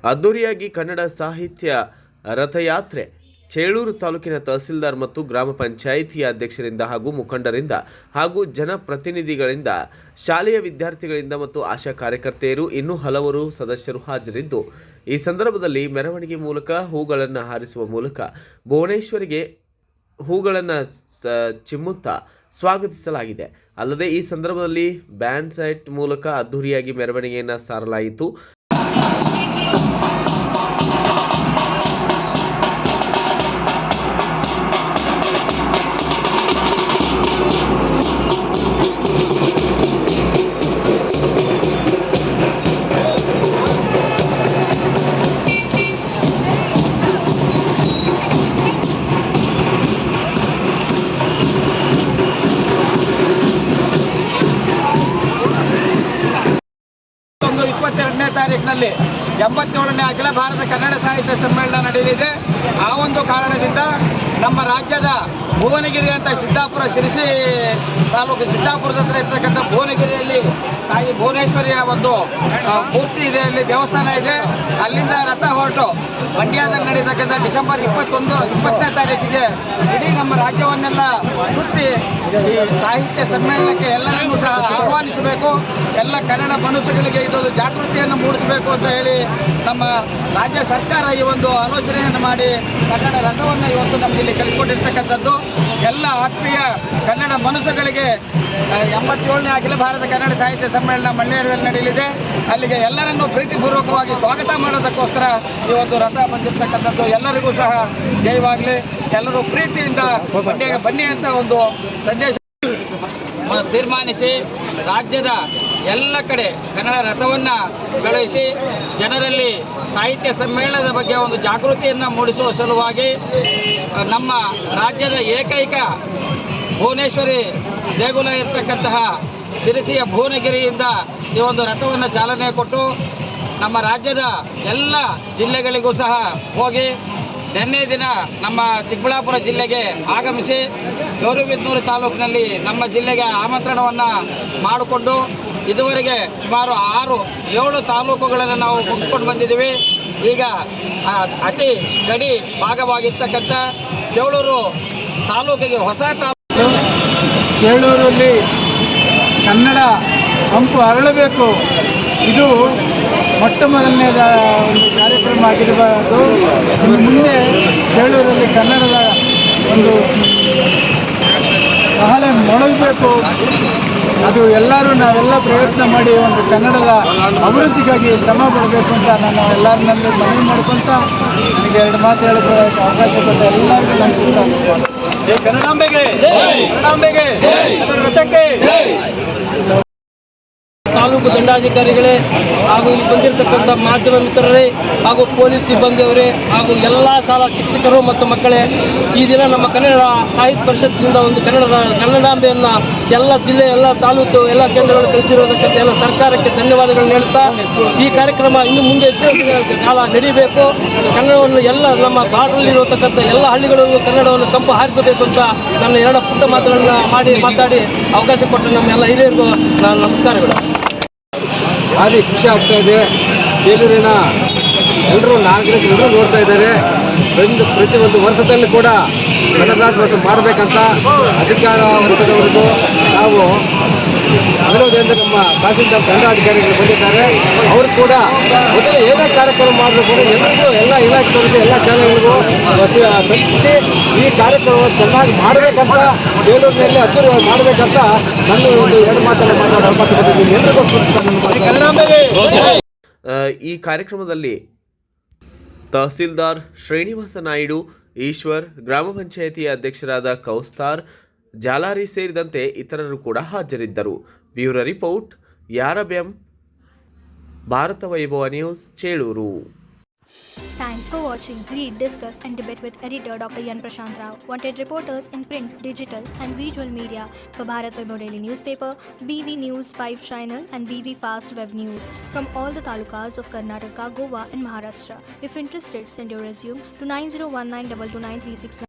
ಅದ್ದೂರಿಯಾಗಿ ಕನ್ನಡ ಸಾಹಿತ್ಯ ರಥಯಾತ್ರೆ ಚೇಳೂರು ತಾಲೂಕಿನ ತಹಸೀಲ್ದಾರ್ ಮತ್ತು ಗ್ರಾಮ ಪಂಚಾಯಿತಿಯ ಅಧ್ಯಕ್ಷರಿಂದ ಹಾಗೂ ಮುಖಂಡರಿಂದ ಹಾಗೂ ಜನಪ್ರತಿನಿಧಿಗಳಿಂದ, ಶಾಲೆಯ ವಿದ್ಯಾರ್ಥಿಗಳಿಂದ ಮತ್ತು ಆಶಾ ಕಾರ್ಯಕರ್ತೆಯರು ಇನ್ನೂ ಹಲವರು ಸದಸ್ಯರು ಹಾಜರಿದ್ದು, ಈ ಸಂದರ್ಭದಲ್ಲಿ ಮೆರವಣಿಗೆ ಮೂಲಕ ಹೂಗಳನ್ನು ಹಾರಿಸುವ ಮೂಲಕ ಭುವನೇಶ್ವರಿಗೆ ಹೂಗಳನ್ನು ಚಿಮ್ಮುತ್ತಾ ಸ್ವಾಗತಿಸಲಾಗಿದೆ. ಅಲ್ಲದೆ ಈ ಸಂದರ್ಭದಲ್ಲಿ ಬ್ಯಾಂಡ್ ಸೆಟ್ ಮೂಲಕ ಅದ್ದೂರಿಯಾಗಿ ಮೆರವಣಿಗೆಯನ್ನು ಸಾರಲಾಯಿತು. ತಾರೀಕಿನಲ್ಲಿ 87ನೇ ಅಖಿಲ ಭಾರತ ಕನ್ನಡ ಸಾಹಿತ್ಯ ಸಮ್ಮೇಳನ ನಡೆಯಲಿದೆ. ಆ ಒಂದು ಕಾರಣದಿಂದ ನಮ್ಮ ರಾಜ್ಯದ ಭುವನಗಿರಿ ಅಂತ ಸಿದ್ದಾಪುರ ಶಿರಸಿ ತಾಲೂಕು ಸಿದ್ದಾಪುರದ ಹತ್ರ ಇರ್ತಕ್ಕಂಥ ಭುವನಗಿರಿಯಲ್ಲಿ ತಾಯಿ ಭುವನೇಶ್ವರಿಯ ಒಂದು ಮೂರ್ತಿ ಇದೆ, ಅಲ್ಲಿ ದೇವಸ್ಥಾನ ಇದೆ. ಅಲ್ಲಿಂದ ರಥ ಹೊರಟು ಮಂಡ್ಯದಲ್ಲಿ ನಡೆಯತಕ್ಕಂಥ ಡಿಸೆಂಬರ್ 20ನೇ ತಾರೀಕಿಗೆ ಇಡೀ ನಮ್ಮ ರಾಜ್ಯವನ್ನೆಲ್ಲ ಸುತ್ತಿ ಈ ಸಾಹಿತ್ಯ ಸಮ್ಮೇಳನಕ್ಕೆ ಎಲ್ಲರನ್ನೂ ಸಹ ಆಹ್ವಾನಿಸಬೇಕು. ಎಲ್ಲ ಕನ್ನಡ ಮನುಷ್ಯಗಳಿಗೆ ಇದೊಂದು ಜಾಗೃತಿಯನ್ನು ಮೂಡಿಸಬೇಕು ಅಂತ ಹೇಳಿ ನಮ್ಮ ರಾಜ್ಯ ಸರ್ಕಾರ ಈ ಒಂದು ಆಲೋಚನೆಯನ್ನು ಮಾಡಿ ಕನ್ನಡ ರಥವನ್ನು ಇವತ್ತು ನಮಗೆ ಇಲ್ಲಿ ಕಲಿಸಿಕೊಟ್ಟಿರ್ತಕ್ಕಂಥದ್ದು. ಎಲ್ಲ ಆತ್ಮೀಯ ಕನ್ನಡ ಮನುಷ್ಯಗಳಿಗೆ 87ನೇ ಅಖಿಲ ಭಾರತ ಕನ್ನಡ ಸಾಹಿತ್ಯ ಸಮ್ಮೇಳನ ಮಂಡ್ಯದಲ್ಲಿ ನಡೆಯಲಿದೆ. ಅಲ್ಲಿಗೆ ಎಲ್ಲರನ್ನೂ ಪ್ರೀತಿಪೂರ್ವಕವಾಗಿ ಸ್ವಾಗತ ಮಾಡೋದಕ್ಕೋಸ್ಕರ ಈ ಒಂದು ರಥ ಬಂದಿರತಕ್ಕಂಥದ್ದು. ಎಲ್ಲರಿಗೂ ಸಹ ಜಯವಾಗಲಿ, ಎಲ್ಲರೂ ಪ್ರೀತಿಯಿಂದ ಮಂಡ್ಯಗೆ ಬನ್ನಿ ಅಂತ ಒಂದು ಸಂದೇಶ ತೀರ್ಮಾನಿಸಿ ರಾಜ್ಯದ ಎಲ್ಲ ಕಡೆ ಕನ್ನಡ ರಥವನ್ನು ಕಳುಹಿಸಿ ಜನರಲ್ಲಿ ಸಾಹಿತ್ಯ ಸಮ್ಮೇಳನದ ಬಗ್ಗೆ ಒಂದು ಜಾಗೃತಿಯನ್ನು ಮೂಡಿಸುವ ಸಲುವಾಗಿ ನಮ್ಮ ರಾಜ್ಯದ ಏಕೈಕ ಭುವನೇಶ್ವರಿ ದೇಗುಲ ಇರತಕ್ಕಂತಹ ಶಿರಸಿಯ ಭುವನಗಿರಿಯಿಂದ ಈ ಒಂದು ರಥವನ್ನು ಚಾಲನೆ ಕೊಟ್ಟು ನಮ್ಮ ರಾಜ್ಯದ ಎಲ್ಲ ಜಿಲ್ಲೆಗಳಿಗೂ ಸಹ ಹೋಗಿ ನಿನ್ನೆ ದಿನ ನಮ್ಮ ಚಿಕ್ಕಬಳ್ಳಾಪುರ ಜಿಲ್ಲೆಗೆ ಆಗಮಿಸಿ ಗೌರಿಬಿದನೂರು ತಾಲೂಕಿನಲ್ಲಿ ನಮ್ಮ ಜಿಲ್ಲೆಗೆ ಆಮಂತ್ರಣವನ್ನು ಮಾಡಿಕೊಂಡು ಇದುವರೆಗೆ ಸುಮಾರು 6-7 ತಾಲೂಕುಗಳನ್ನು ನಾವು ಮುಗಿಸ್ಕೊಂಡು ಬಂದಿದ್ದೀವಿ. ಈಗ ಅತಿ ಗಡಿ ಭಾಗವಾಗಿರ್ತಕ್ಕಂಥ ಚೇಳೂರು ತಾಲೂಕಿಗೆ ಹೊಸ ತಾಲೂಕು ಚೇಳೂರಲ್ಲಿ ಕನ್ನಡ ಹಂಪು ಅರಳಬೇಕು. ಇದು ಮೊಟ್ಟ ಮೊದಲನೇದ ಒಂದು ಕಾರ್ಯಕ್ರಮ ಆಗಿರಬಾರದು. ಇನ್ನು ಮುಂದೆ ಚೇಳೂರಲ್ಲಿ ಕನ್ನಡದ ಒಂದು ಕಹಳೆ ಮೊಳಗಬೇಕು. ಅದು ನಾವೆಲ್ಲ ಪ್ರಯತ್ನ ಮಾಡಿ ಒಂದು ಕನ್ನಡದ ಅಭಿವೃದ್ಧಿಗಾಗಿ ಶ್ರಮ ಪಡಬೇಕು ಅಂತ ನಾನು ಎಲ್ಲರನ್ನೂ ಮನವಿ ಮಾಡ್ಕೊತ ನನಗೆ 2 ಮಾತು ಹೇಳೋಕ್ಕೆ ಅವಕಾಶ ಕೊಟ್ಟ ಎಲ್ಲರಿಗೂ ನಾನು ಕನ್ನಡಾಂಬೆಗೆ ರಥಕ್ಕೆ ತಾಲೂಕು ದಂಡಾಧಿಕಾರಿಗಳೇ ಹಾಗೂ ಇಲ್ಲಿ ಬಂದಿರತಕ್ಕಂಥ ಮಾಧ್ಯಮ ಮಿತ್ರರೇ ಹಾಗೂ ಪೊಲೀಸ್ ಸಿಬ್ಬಂದಿಯವರೇ ಹಾಗೂ ಎಲ್ಲ ಶಾಲಾ ಶಿಕ್ಷಕರು ಮತ್ತು ಮಕ್ಕಳೇ, ಈ ದಿನ ನಮ್ಮ ಕನ್ನಡ ಸಾಹಿತ್ಯ ಪರಿಷತ್ನಿಂದ ಒಂದು ಕನ್ನಡಾಂಬೆಯನ್ನು ಎಲ್ಲ ಜಿಲ್ಲೆ, ಎಲ್ಲ ತಾಲೂಕು, ಎಲ್ಲ ಕೇಂದ್ರಗಳು ಕಲಿಸಿರೋದಕ್ಕಂತ ಎಲ್ಲ ಸರ್ಕಾರಕ್ಕೆ ಧನ್ಯವಾದಗಳನ್ನು ಹೇಳ್ತಾ, ಈ ಕಾರ್ಯಕ್ರಮ ಇನ್ನು ಮುಂದೆ ಹೆಚ್ಚು ಕಾಲ ನಡೀಬೇಕು. ಕನ್ನಡವನ್ನು ಎಲ್ಲ ನಮ್ಮ ಭಾಗದಲ್ಲಿರತಕ್ಕಂಥ ಎಲ್ಲ ಹಳ್ಳಿಗಳಲ್ಲೂ ಕನ್ನಡವನ್ನು ಕಂಪು ಹಾರಿಸಬೇಕು ಅಂತ ನನ್ನ 2 ಪುಟ್ಟ ಮಾತುಗಳನ್ನು ಮಾತಾಡಿ ಅವಕಾಶ ಕೊಟ್ಟು ನಮ್ಮೆಲ್ಲ ಹಿರಿಯರಿಗೂ ನಾನು ನಮಸ್ಕಾರಗಳು. ಭಾರಿ ಖುಷಿ ಆಗ್ತಾ ಇದೆ. ಚೇಳೂರಿನ ಎಲ್ಲರೂ ನಾಗರಿಕರು ನೋಡ್ತಾ ಇದ್ದಾರೆ. ಪ್ರತಿಯೊಂದು ವರ್ಷದಲ್ಲಿ ಕೂಡ ಕನ್ನಡ ರಾಜ್ಯೋತ್ಸವ ಮಾಡಬೇಕಂತ ಅಧಿಕಾರ ವರ್ಗದವರಿಗೂ ನಾವು ವಿರೋಧದಿಂದ ನಮ್ಮ ತಹಸೀಲ್ದಾರ್ ದಂಡಾಧಿಕಾರಿಗಳು ಬಂದಿದ್ದಾರೆ. ಅವರು ಕೂಡ ಮೊದಲು ಏನೇ ಕಾರ್ಯಕ್ರಮ ಮಾಡಬೇಕು ಎಲ್ಲರಿಗೂ, ಎಲ್ಲ ಇಲಾಖೆಯವರಿಗೂ, ಎಲ್ಲ ಶಾಲೆಗಳಿಗೂ ತಲುಪಿಸಿ ಈ ಕಾರ್ಯಕ್ರಮವನ್ನು ಚೆನ್ನಾಗಿ ಮಾಡಬೇಕಂತ, ಚೇಳೂರಿನಲ್ಲಿ ಅದ್ದೂರಿಯಾಗಿ ಮಾಡಬೇಕಂತ ನನ್ನ ಒಂದು 2 ಮಾತನ್ನು ಮಾತಾಡೋ ಅವಕಾಶ ಕೊಟ್ಟಿದ್ದೀನಿ. ಎಲ್ಲರಿಗೂ ಈ ಕಾರ್ಯಕ್ರಮದಲ್ಲಿ ತಹಸೀಲ್ದಾರ್ ಶ್ರೀನಿವಾಸ ನಾಯ್ಡು, ಈಶ್ವರ್, ಗ್ರಾಮ ಪಂಚಾಯಿತಿಯ ಅಧ್ಯಕ್ಷರಾದ ಕೌಸ್ತಾರ್, ಜಾಲಾರಿ ಸೇರಿದಂತೆ ಇತರರು ಕೂಡ ಹಾಜರಿದ್ದರು. ಬ್ಯೂರೋ ರಿಪೋರ್ಟ್, ಯಾರಬ್ಯಂ, Bharata Vaibhava news, Cheluru. Thanks for watching. Read, discuss and debate with editor Dr. Yan Prashant Rao. Wanted reporters in print, digital and visual media for Bharat Vaibhav Daily Newspaper, BV News 5 Channel and BV Fast Web News from all the talukas of Karnataka, Goa and Maharashtra. If interested, send your resume to 9019229369.